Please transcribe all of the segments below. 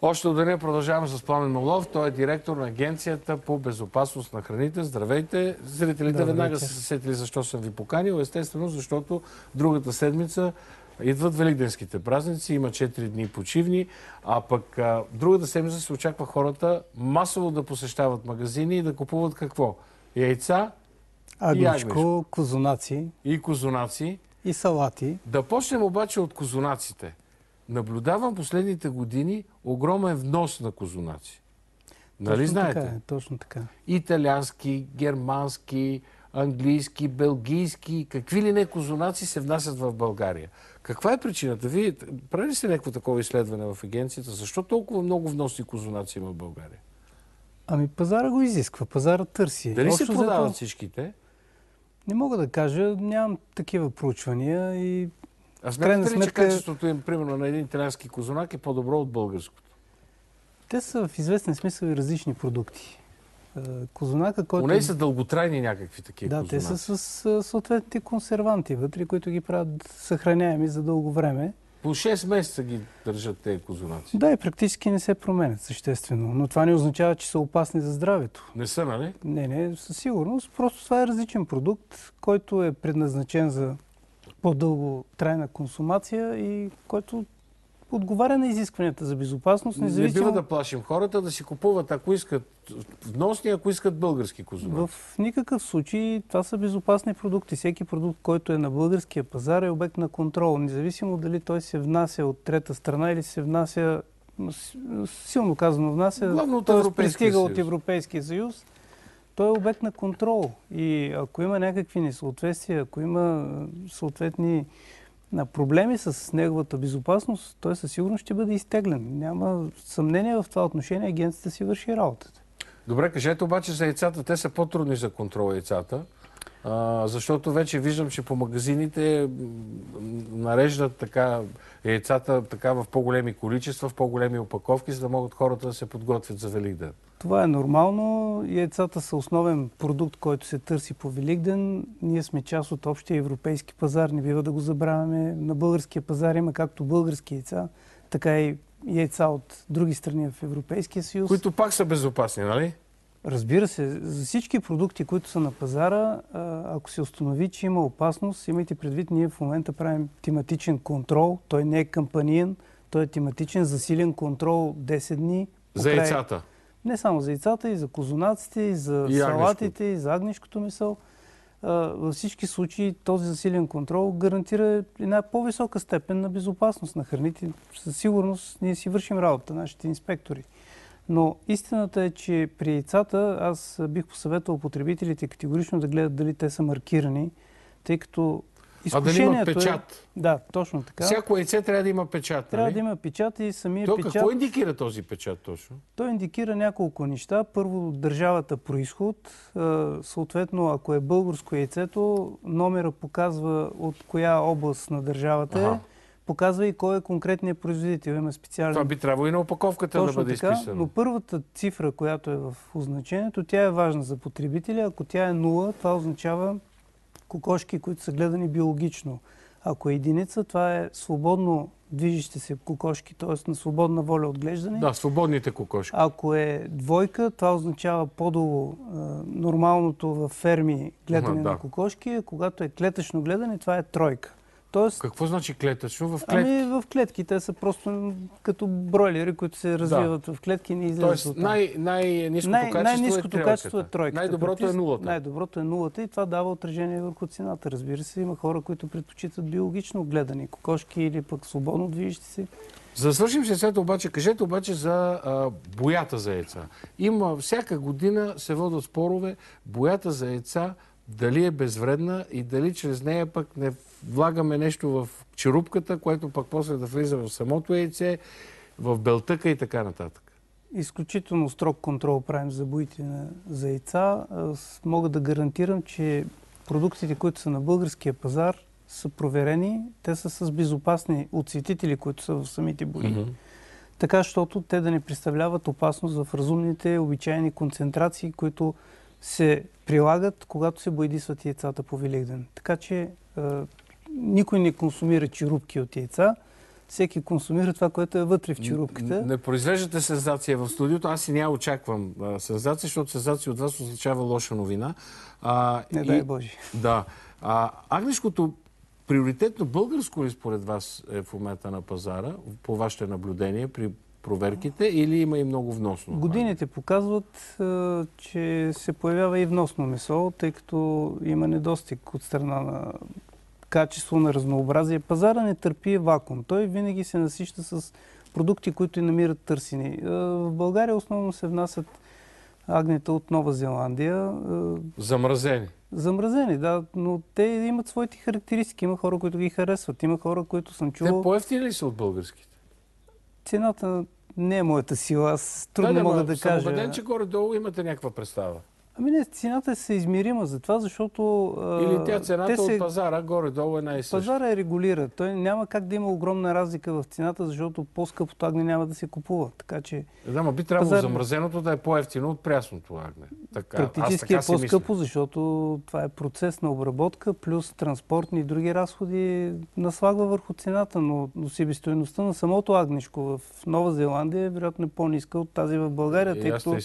Още от деня продължаваме с Пламен Молов. Той е директор на Агенцията по безопасност на храните. Здравейте! Зрителите веднага са се сетили защо съм ви поканил. Естествено, защото другата седмица идват великденските празници, има 4 дни почивни, а пък другата седмица се очаква хората масово да посещават магазини и да купуват какво? Яйца, агничко, козунаци. И козунаци. И салати. Да почнем обаче от козунаците. Наблюдавам последните години огромен внос на козунаци. Нали знаете? Така е, точно така. Италиански, германски, английски, белгийски, какви ли не козунаци се внасят в България. Каква е причината? Вие правили сте някакво такова изследване в агенцията? Защо толкова много вносни козунаци има в България? Ами пазара го изисква, пазара търси. Дали се продават всичките? Не мога да кажа, нямам такива проучвания и а смятате ли, че качеството им, примерно, на един италиански козунак е по-добро от българското? Те са в известен смисъл и различни продукти. Козунака, който... Поне са дълготрайни някакви такива козунаци. Да, те са с съответните консерванти вътре, които ги правят съхраняеми за дълго време. По 6 месеца ги държат тези козунаци. Да, и практически не се променят съществено. Но това не означава, че са опасни за здравето. Не са, нали? Не, със сигурност. Просто това е различен продукт, който е предназначен за по-дълго трайна консумация и който отговаря на изискванията за безопасност. Независимо... Не бива да плашим хората да си купуват, ако искат вносни, ако искат български козунаци. В никакъв случай това са безопасни продукти. Всеки продукт, който е на българския пазар, е обект на контрол. Независимо дали той се внася от трета страна или се внася, силно казано внася, т.е. пристига от Европейския съюз, той е обект на контрол. И ако има някакви несъответствия, ако има съответни проблеми с неговата безопасност, той със сигурност ще бъде изтеглен. Няма съмнение в това отношение, агенцията си върши работата. Добре, кажете обаче за яйцата. Те са по-трудни за контрол яйцата, защото вече виждам, че по магазините нареждат така яйцата така в по-големи количества, в по-големи опаковки, за да могат хората да се подготвят за Великден. Това е нормално. Яйцата са основен продукт, който се търси по Великден. Ние сме част от общия европейски пазар, не бива да го забравяме. На българския пазар има както български яйца, така и яйца от други страни в Европейския съюз. Които пак са безопасни, нали? Разбира се, за всички продукти, които са на пазара, ако се установи, че има опасност, имайте предвид, ние в момента правим тематичен контрол. Той не е кампаниен, той е тематичен, засилен контрол 10 дни. За яйцата? Не само за яйцата, и за козунаците, и за салатите, и за агнешкото месо. Във всички случаи този засилен контрол гарантира една по-висока степен на безопасност на храните. Със сигурност ние си вършим работа, нашите инспектори. Но истината е, че при яйцата аз бих посъветвал потребителите категорично да гледат дали те са маркирани, тъй като изкушението да има печат. Да, точно така. Всяко яйце трябва да има печат. Трябва да има печат и самия печат... Какво индикира този печат точно? Той индикира няколко неща. Първо, държавата произход. Съответно, ако е българско яйцето, номера показва от коя област на държавата е. Показва и кой е конкретният производител. Има специален... Това би трябвало и на опаковката точно да бъде така, изписано. Но първата цифра, която е в означението, тя е важна за потребителя. Ако тя е 0, това означава кокошки, които са гледани биологично. Ако е единица, това е свободно движещи се кокошки, т.е. на свободна воля отглеждане. Да, свободните кокошки. Ако е двойка, това означава по-долу нормалното в ферми гледане на кокошки. А когато е клетъчно гледане, това е тройка. Тоест, какво значи клетъчно? В клетки? Ами в клетки. Те са просто като бройлери, които се развиват в клетки и не излизат от там. Най-ниското качество е тройката. Най-доброто е нулата. Най-доброто е нулата и това дава отражение върху цената. Разбира се, има хора, които предпочитат биологично гледани кокошки или пък свободно движещи се. За да свършим сесията обаче, кажете обаче за боята за яйца. Има всяка година се водят спорове, боята за яйца дали е безвредна и дали чрез нея пък не влагаме нещо в черупката, което пък после да влиза в самото яйце, в белтъка и така нататък. Изключително строг контрол правим за боите за яйца. Мога да гарантирам, че продуктите, които са на българския пазар, са проверени. Те са с безопасни отсветители, които са в самите бои. Така, защото те да не представляват опасност в разумните обичайни концентрации, които се прилагат, когато се боядисват яйцата по Великден. Така че никой не консумира черупки от яйца. всеки консумира това, което е вътре в черупката. Не произвеждате сензация в студиото. Аз и няма очаквам сензация, защото сензация от вас означава лоша новина. Не дай Боже. Да. Агнешкото приоритетно българско ли според вас е в момента на пазара, по вашето наблюдение при проверките, или има и много вносно? Годините показват, че се появява и вносно месо, тъй като има недостиг от страна на качество, на разнообразие. Пазара не търпи вакуум. Той винаги се насища с продукти, които и намират търсени. В България основно се внасят агнета от Нова Зеландия. Замразени. Замразени, да, но те имат своите характеристики. Има хора, които ги харесват. Има хора, които съм чувал... Те по-евтини ли са от българските? Цената не е моята сила. Аз трудно мога да кажа. Съм убеден, че горе-долу имате някаква представа. Ами не, цената е измерима за това, защото... Или тя цената от пазара горе-долу е най-съща. Пазара е регулира. Той няма как да има огромна разлика в цената, защото по-скъпото агне няма да се купува. Така че... Да, но би трябвало замразеното да е по-евтино от прясното агне. Практически е по-скъпо, защото това е процес на обработка, плюс транспортни и други разходи наслагва върху цената, но себестойността на самото агнешко в Нова Зеландия е вероятно по-ниска от тази в България, тъй като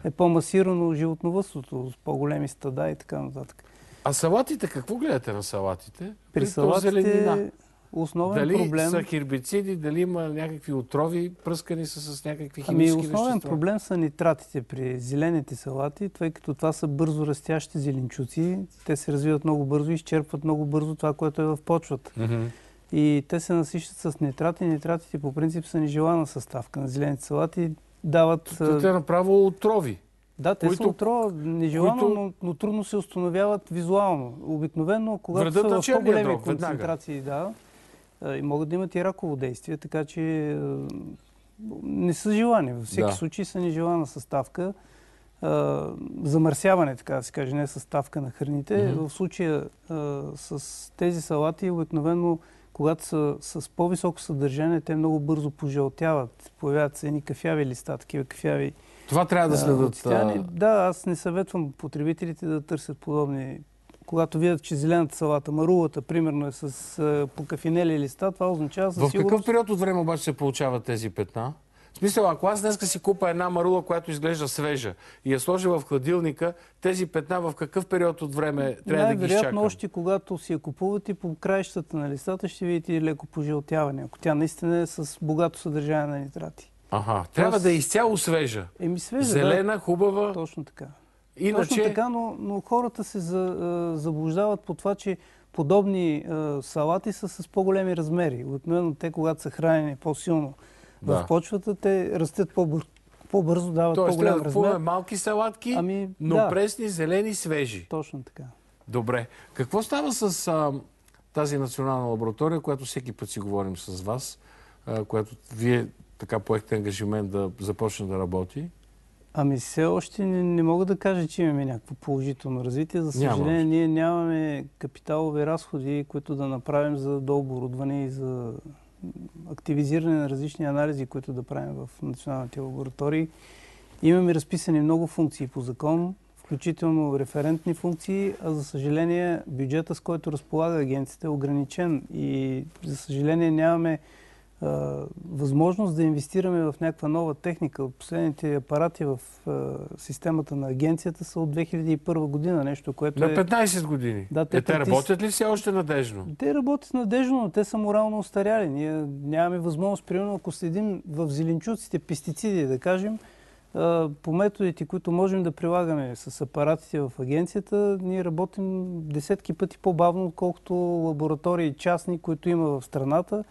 е по-масирано животновъдството, с по-големи стада и така нататък. А салатите, какво гледате на салатите? При салатите основен проблем... Дали са хербициди, дали има някакви отрови, пръскани са с някакви химически вещества? Основен проблем са нитратите при зелените салати, тъй като това са бързо растящи зеленчуци. Те се развиват много бързо и изчерпват много бързо това, което е в почвата. И те се насищат с нитрати. Нитратите по принцип са нежелана съставка на зелените салати. Дават... Те направо отрови. Да, те са отрова, нежелано, но трудно се установяват визуално. Обикновено, когато са в по-големи концентрации, и могат да имат и раково действие, така че не са желани. Във всеки случай са нежелана съставка. Замърсяване, така да се каже, не съставка на храните. В случая с тези салати, обикновено, когато са с по-високо съдържание, те много бързо пожълтяват. Появяват се едни кафяви листа, такива кафяви. Това трябва да следят. Да, аз не съветвам потребителите да търсят подобни. Когато видят, че зелената салата, марулата, примерно е с покафинели листа, това означава със сигурност... В какъв период от време обаче се получават тези петна? В смисъл, ако аз днеска си купа една марула, която изглежда свежа и я сложа в хладилника, тези петна в какъв период от време трябва да ги изчакам? Най-вероятно още когато си я купувате по краищата на листата, ще видите леко пожълтяване, ако тя наистина е с богато съдържание на нитрати. Трябва да е изцяло свежа. Свежа, зелена, хубава. Точно така. Иначе... Точно така, но хората се заблуждават по това, че подобни салати са с по-големи размери. Обикновено те, когато са хранени по-силно в почвата, те растят по-бързо, дават по-голям размер. Тоест, малки салатки, но пресни, зелени, свежи. Точно така. Добре. Какво става с тази национална лаборатория, която всеки път си говорим с вас, която вие така поехте ангажимент да започне да работи? Все още не мога да кажа, че имаме някакво положително развитие. За съжаление, ние нямаме капиталови разходи, които да направим за дооборудване и за активизиране на различни анализи, които да правим в националните лаборатории. Имаме разписани много функции по закон, включително референтни функции, а за съжаление бюджета, с който разполага агенцията, е ограничен и за съжаление нямаме възможност да инвестираме в някаква нова техника. Последните апарати в системата на агенцията са от 2001 година, нещо, което на 15 години. Да, те работят ли все още надежно? Те работят надежно, но те са морално остаряли. Ние нямаме възможност, примерно, ако следим в зеленчуците пестициди, да кажем, по методите, които можем да прилагаме с апаратите в агенцията, ние работим десетки пъти по-бавно, отколкото лаборатории частни, които има в страната.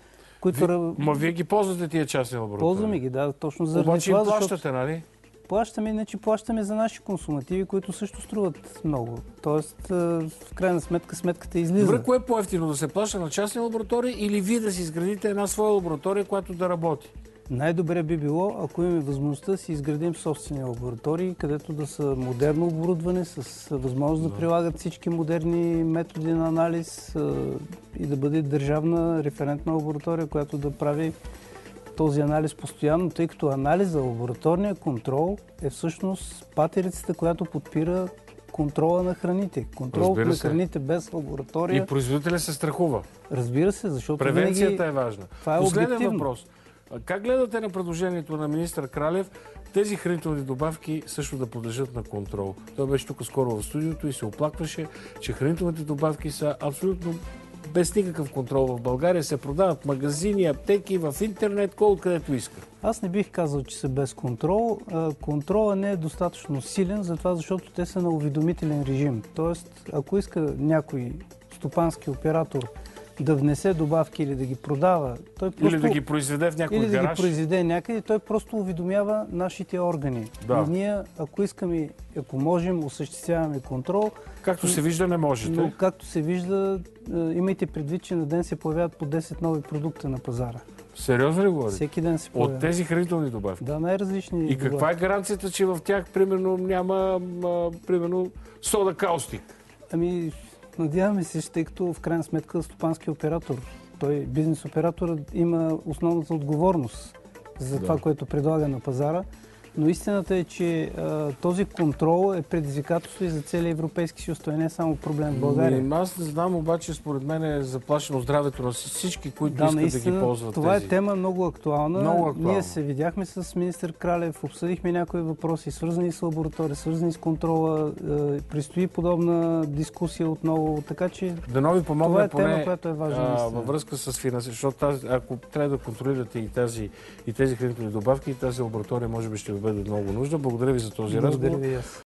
Вие ги ползвате тия частни лаборатории? Ползваме ги, да, точно заради това. Обаче им плащате, нали? Плащаме, иначе плащаме за наши консумативи, които също струват много. Тоест, в крайна сметка, сметката излиза. Добре, кое е по-евтино? Да се плаща на частни лаборатории или вие да си изградите една своя лаборатория, която да работи? Най-добре би било, ако имаме възможността да си изградим собствени лаборатории, където да са модерно оборудване, с възможност да прилагат всички модерни методи на анализ и да бъде държавна референтна лаборатория, която да прави този анализ постоянно, тъй като анализа, лабораторния контрол е всъщност патерицата, която подпира контрола на храните. Контрол Разбира на се. храните без лаборатория. И производителя се страхува. Разбира се, защото Превенцията винаги е важна. това е Последен обективно. въпрос. Как гледате на предложението на министър Кралев тези хранителни добавки също да подлежат на контрол? Той беше тук скоро в студиото и се оплакваше, че хранителните добавки са абсолютно без никакъв контрол в България. Се продават в магазини, аптеки, в интернет, кой откъдето иска. Аз не бих казал, че са без контрол. Контролът не е достатъчно силен, затова защото те са на уведомителен режим. Тоест, ако иска някой стопански оператор да внесе добавки или да ги продава, той просто... Или да ги произведе в някой Или да ги гараж. произведе някъде, той просто уведомява нашите органи. Да. И ние, ако искаме, ако можем, осъществяваме контрол. Както се вижда, не можете. Но както се вижда, имайте предвид, че на ден се появяват по 10 нови продукта на пазара. Сериозно ли говорите? Всеки ден се появяват. От тези хранителни добавки? Да, най-различни И каква е гаранцията, че в тях, примерно, няма, примерно, сода каустик? Ами, надяваме се, тъй като в крайна сметка стопански оператор, той бизнес оператор има основната отговорност за това, което предлага на пазара. Но истината е, че този контрол е предизвикателство и за целия Европейски съюз. Той не е само проблем в България. Аз не знам, обаче според мен е заплашено здравето на всички, които Да, искат наистина, да ги ползват това тези. е тема много актуална. Много актуална. Ние се видяхме с министър Кралев, обсъдихме някои въпроси, свързани с лаборатория, свързани с контрола. Предстои подобна дискусия отново, така че Да ви помогне това е поне тема, която е важна. във връзка с финанси, защото ако трябва да контролирате и тези хранителни добавки, и тази лаборатория може би ще ви бъде много нужда. Благодаря ви за този разговор. Благодаря ви аз.